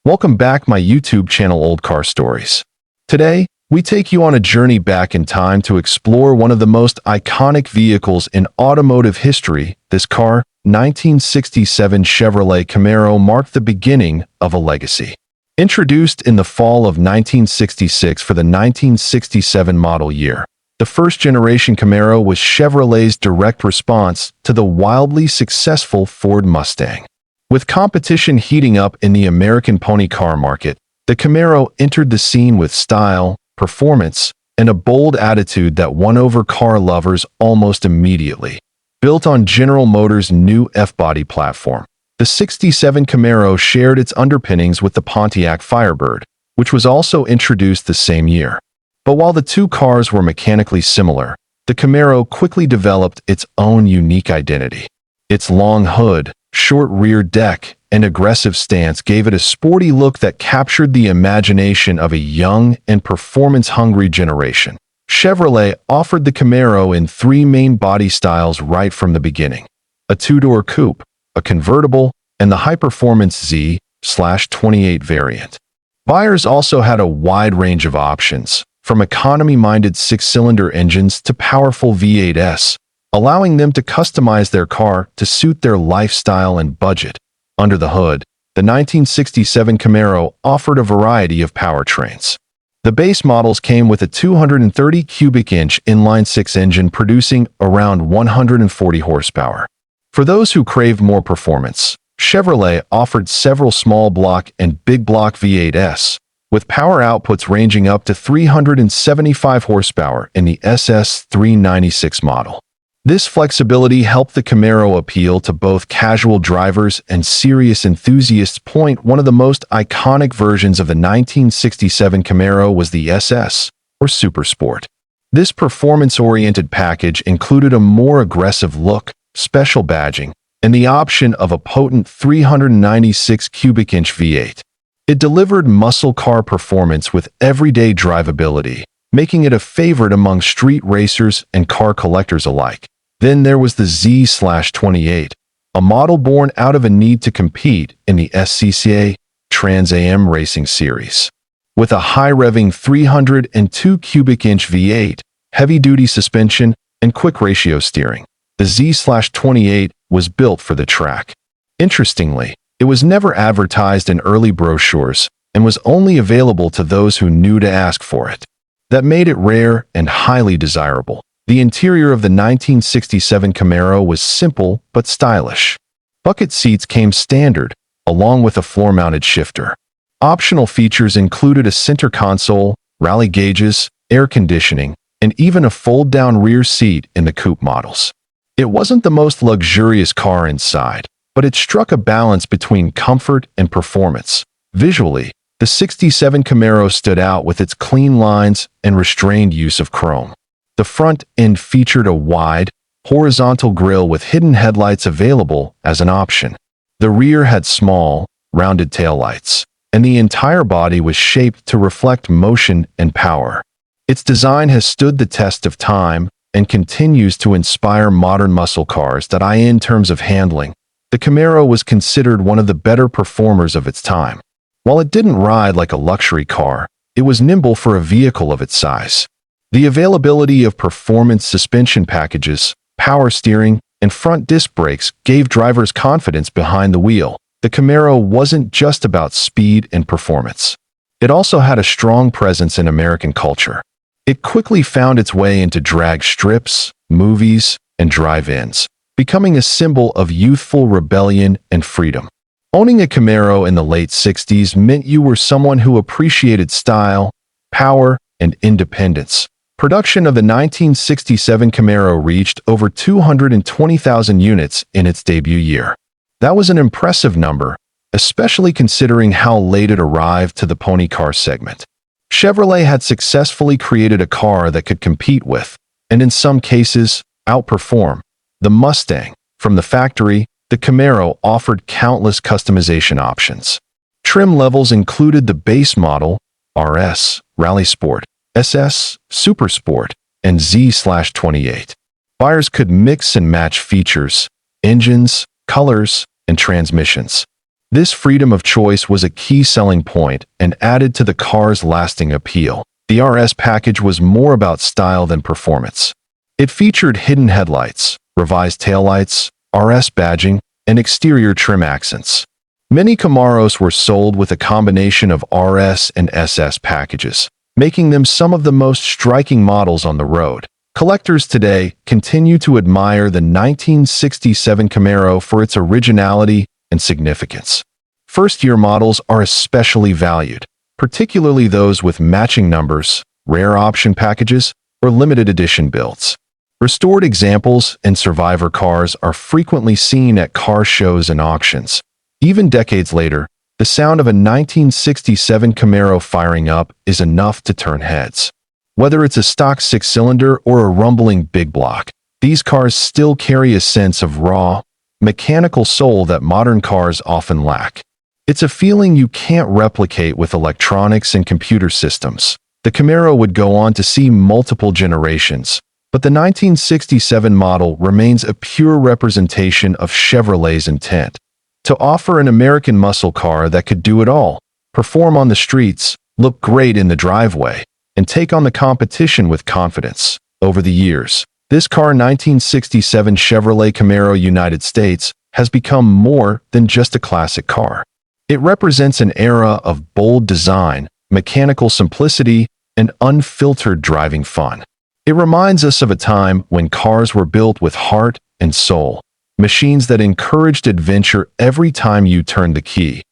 Welcome back my YouTube channel Old Car Stories. Today, we take you on a journey back in time to explore one of the most iconic vehicles in automotive history. This car, 1967 Chevrolet Camaro, marked the beginning of a legacy. Introduced in the fall of 1966 for the 1967 model year, the first-generation Camaro was Chevrolet's direct response to the wildly successful Ford Mustang. With competition heating up in the American pony car market, the Camaro entered the scene with style, performance, and a bold attitude that won over car lovers almost immediately. Built on General Motors' new F-body platform, the '67 Camaro shared its underpinnings with the Pontiac Firebird, which was also introduced the same year. But while the two cars were mechanically similar, the Camaro quickly developed its own unique identity. Its long hood, short rear deck, and aggressive stance gave it a sporty look that captured the imagination of a young and performance-hungry generation. Chevrolet offered the Camaro in three main body styles right from the beginning: a two-door coupe, a convertible, and the high-performance Z/28 variant. Buyers also had a wide range of options, from economy-minded six-cylinder engines to powerful V8s, allowing them to customize their car to suit their lifestyle and budget. Under the hood, the 1967 Camaro offered a variety of powertrains. The base models came with a 230 cubic inch inline-six engine producing around 140 horsepower. For those who craved more performance, Chevrolet offered several small block and big block V8s, with power outputs ranging up to 375 horsepower in the SS396 model. This flexibility helped the Camaro appeal to both casual drivers and serious enthusiasts. One of the most iconic versions of the 1967 Camaro was the SS, or Super Sport. This performance-oriented package included a more aggressive look, special badging, and the option of a potent 396 cubic inch V8. It delivered muscle car performance with everyday drivability, making it a favorite among street racers and car collectors alike. Then there was the Z/28, a model born out of a need to compete in the SCCA Trans Am racing series. With a high-revving 302 cubic inch V8, heavy-duty suspension, and quick ratio steering, the Z/28 was built for the track. Interestingly, it was never advertised in early brochures and was only available to those who knew to ask for it. That made it rare and highly desirable. The interior of the 1967 Camaro was simple but stylish. Bucket seats came standard, along with a floor-mounted shifter. Optional features included a center console, rally gauges, air conditioning, and even a fold-down rear seat in the coupe models. It wasn't the most luxurious car inside, but it struck a balance between comfort and performance. Visually, the '67 Camaro stood out with its clean lines and restrained use of chrome. The front end featured a wide, horizontal grille with hidden headlights available as an option. The rear had small, rounded taillights, and the entire body was shaped to reflect motion and power. Its design has stood the test of time and continues to inspire modern muscle cars that in terms of handling, the Camaro was considered one of the better performers of its time. While it didn't ride like a luxury car, it was nimble for a vehicle of its size. The availability of performance suspension packages, power steering, and front disc brakes gave drivers confidence behind the wheel. The Camaro wasn't just about speed and performance. It also had a strong presence in American culture. It quickly found its way into drag strips, movies, and drive-ins, becoming a symbol of youthful rebellion and freedom. Owning a Camaro in the late '60s meant you were someone who appreciated style, power, and independence. Production of the 1967 Camaro reached over 220,000 units in its debut year. That was an impressive number, especially considering how late it arrived to the pony car segment. Chevrolet had successfully created a car that could compete with, and in some cases, outperform, the Mustang. From the factory, the Camaro offered countless customization options. Trim levels included the base model, RS, Rally Sport, SS, Super Sport, and Z/28. Buyers could mix and match features, engines, colors, and transmissions. This freedom of choice was a key selling point and added to the car's lasting appeal. The RS package was more about style than performance. It featured hidden headlights, revised taillights, RS badging, and exterior trim accents. Many Camaros were sold with a combination of RS and SS packages, making them some of the most striking models on the road. Collectors today continue to admire the 1967 Camaro for its originality and significance. First-year models are especially valued, particularly those with matching numbers, rare option packages, or limited edition builds. Restored examples and survivor cars are frequently seen at car shows and auctions. Even decades later, the sound of a 1967 Camaro firing up is enough to turn heads. Whether it's a stock six-cylinder or a rumbling big block, these cars still carry a sense of raw, mechanical soul that modern cars often lack. It's a feeling you can't replicate with electronics and computer systems. The Camaro would go on to see multiple generations, but the 1967 model remains a pure representation of Chevrolet's intent to offer an American muscle car that could do it all, perform on the streets, look great in the driveway, and take on the competition with confidence. Over the years, this car 1967 Chevrolet Camaro United States has become more than just a classic car. It represents an era of bold design, mechanical simplicity, and unfiltered driving fun. It reminds us of a time when cars were built with heart and soul, machines that encouraged adventure every time you turned the key.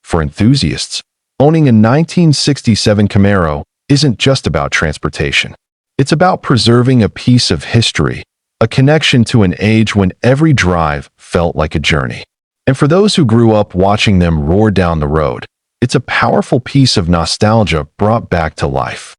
For enthusiasts, owning a 1967 Camaro isn't just about transportation. It's about preserving a piece of history, a connection to an age when every drive felt like a journey. And for those who grew up watching them roar down the road, it's a powerful piece of nostalgia brought back to life.